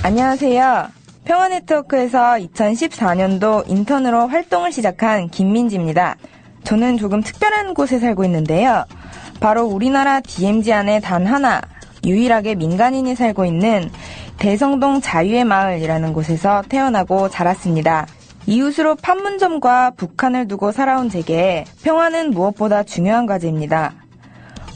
안녕하세요. 평화네트워크에서 2014년도 인턴으로 활동을 시작한 김민지입니다. 저는 조금 특별한 곳에 살고 있는데요. 바로 우리나라 DMZ 안에 단 하나, 유일하게 민간인이 살고 있는 대성동 자유의 마을이라는 곳에서 태어나고 자랐습니다. 이웃으로 판문점과 북한을 두고 살아온 제게 평화는 무엇보다 중요한 과제입니다.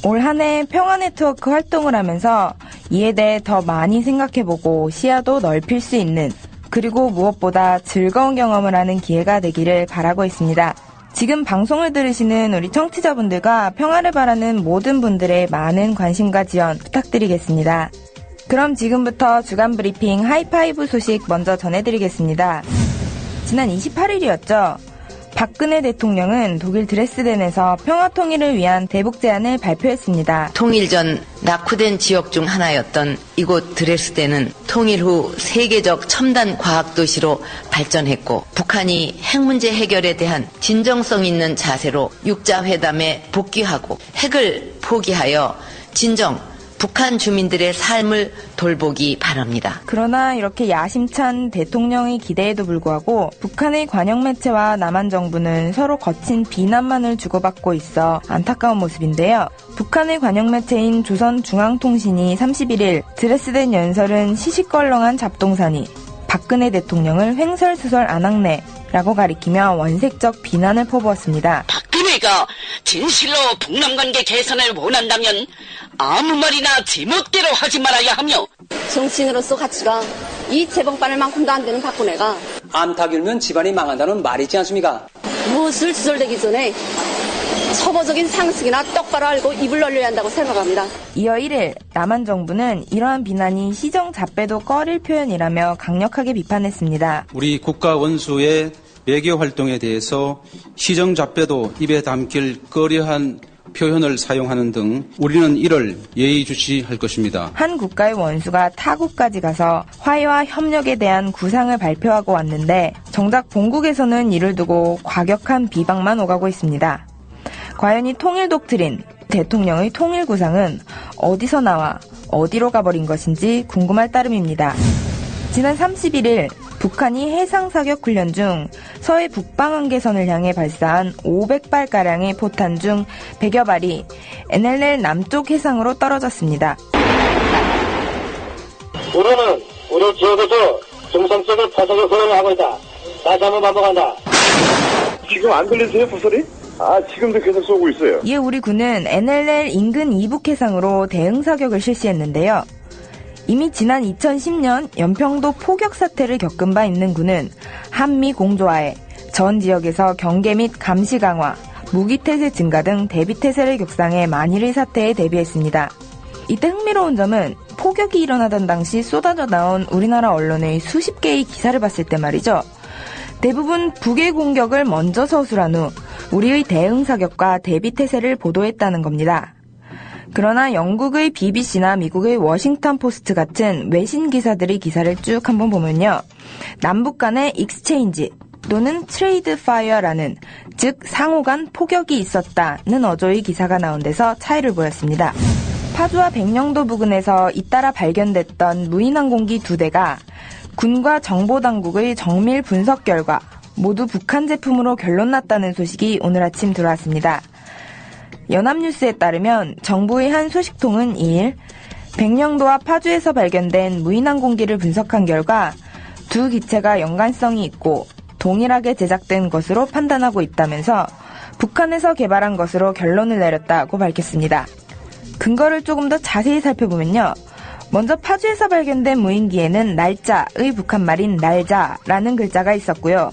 올 한 해 평화네트워크 활동을 하면서 이에 대해 더 많이 생각해보고 시야도 넓힐 수 있는, 그리고 무엇보다 즐거운 경험을 하는 기회가 되기를 바라고 있습니다. 지금 방송을 들으시는 우리 청취자분들과 평화를 바라는 모든 분들의 많은 관심과 지원 부탁드리겠습니다. 그럼 지금부터 주간 브리핑 하이파이브 소식 먼저 전해드리겠습니다. 지난 28일이었죠. 박근혜 대통령은 독일 드레스덴에서 평화통일을 위한 대북 제안을 발표했습니다. 통일 전 낙후된 지역 중 하나였던 이곳 드레스덴은 통일 후 세계적 첨단 과학도시로 발전했고, 북한이 핵 문제 해결에 대한 진정성 있는 자세로 육자회담에 복귀하고 핵을 포기하여 진정 북한 주민들의 삶을 돌보기 바랍니다. 그러나 이렇게 야심찬 대통령의 기대에도 불구하고 북한의 관영 매체와 남한 정부는 서로 거친 비난만을 주고받고 있어 안타까운 모습인데요. 북한의 관영 매체인 조선중앙통신이 31일 드레스덴 연설은 시시껄렁한 잡동사니, 박근혜 대통령을 횡설수설 아낙네라고 가리키며 원색적 비난을 퍼부었습니다. 박근혜가 진실로 북남관계 개선을 원한다면 아무 말이나 제멋대로 하지 말아야 하며, 정치인으로서 가치가 이 재벌바늘만큼도 안 되는 박근혜가 암탉 일면 집안이 망한다는 말이지 않습니까? 무엇을 주절되기 전에 초보적인 상식이나 똑바로 알고 입을 놀려야 한다고 생각합니다. 이어 1일 남한 정부는 이러한 비난이 시정잡배도 꺼릴 표현이라며 강력하게 비판했습니다. 우리 국가 원수의 외교 활동에 대해서 시정잡배도 입에 담길 꺼려한 표현을 사용하는 등 우리는 이를 예의주시할 것입니다. 한 국가의 원수가 타국까지 가서 화해와 협력에 대한 구상을 발표하고 왔는데 정작 본국에서는 이를 두고 과격한 비방만 오가고 있습니다. 과연 이 통일 독트린, 대통령의 통일 구상은 어디서 나와 어디로 가버린 것인지 궁금할 따름입니다. 지난 31일 북한이 해상사격 훈련 중 서해 북방한계선을 향해 발사한 500발가량의 포탄 중 100여 발이 NLL 남쪽 해상으로 떨어졌습니다. 우리는 우리 지역에서 정상적인 타사격 훈련을 하고 있다. 다시 한번 반복한다. 지금 안 들리세요, 부설이? 지금도 계속 쏘고 있어요. 이에 우리 군은 NLL 인근 이북 해상으로 대응 사격을 실시했는데요. 이미 지난 2010년 연평도 포격 사태를 겪은 바 있는 군은 한미 공조하에 전 지역에서 경계 및 감시 강화, 무기태세 증가 등 대비태세를 격상해 만일의 사태에 대비했습니다. 이때 흥미로운 점은 포격이 일어나던 당시 쏟아져 나온 우리나라 언론의 수십 개의 기사를 봤을 때 말이죠. 대부분 북의 공격을 먼저 서술한 후 우리의 대응 사격과 대비태세를 보도했다는 겁니다. 그러나 영국의 BBC나 미국의 워싱턴 포스트 같은 외신 기사들의 기사를 쭉 한번 보면요. 남북 간의 익스체인지 또는 트레이드 파이어라는, 즉 상호 간 포격이 있었다는 어조의 기사가 나온 데서 차이를 보였습니다. 파주와 백령도 부근에서 잇따라 발견됐던 무인항공기 2대가 군과 정보당국의 정밀 분석 결과 모두 북한 제품으로 결론났다는 소식이 오늘 아침 들어왔습니다. 연합뉴스에 따르면 정부의 한 소식통은 2일 백령도와 파주에서 발견된 무인항공기를 분석한 결과 두 기체가 연관성이 있고 동일하게 제작된 것으로 판단하고 있다면서 북한에서 개발한 것으로 결론을 내렸다고 밝혔습니다. 근거를 조금 더 자세히 살펴보면요. 먼저 파주에서 발견된 무인기에는 날짜의 북한말인 날자라는 글자가 있었고요.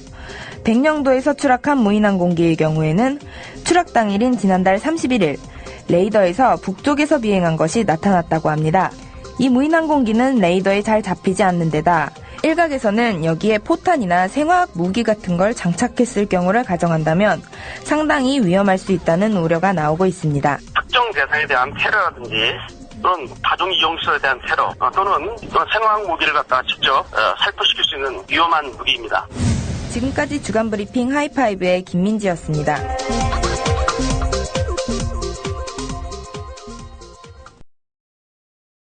백령도에서 추락한 무인항공기의 경우에는 추락 당일인 지난달 31일 레이더에서 북쪽에서 비행한 것이 나타났다고 합니다. 이 무인항공기는 레이더에 잘 잡히지 않는 데다 일각에서는 여기에 포탄이나 생화학 무기 같은 걸 장착했을 경우를 가정한다면 상당히 위험할 수 있다는 우려가 나오고 있습니다. 특정 대상에 대한 테러라든지 또는 다중 이용시설에 대한 테러 또는 생화학 무기를 갖다가 직접 살포시킬 수 있는 위험한 무기입니다. 지금까지 주간 브리핑 하이파이브의 김민지였습니다.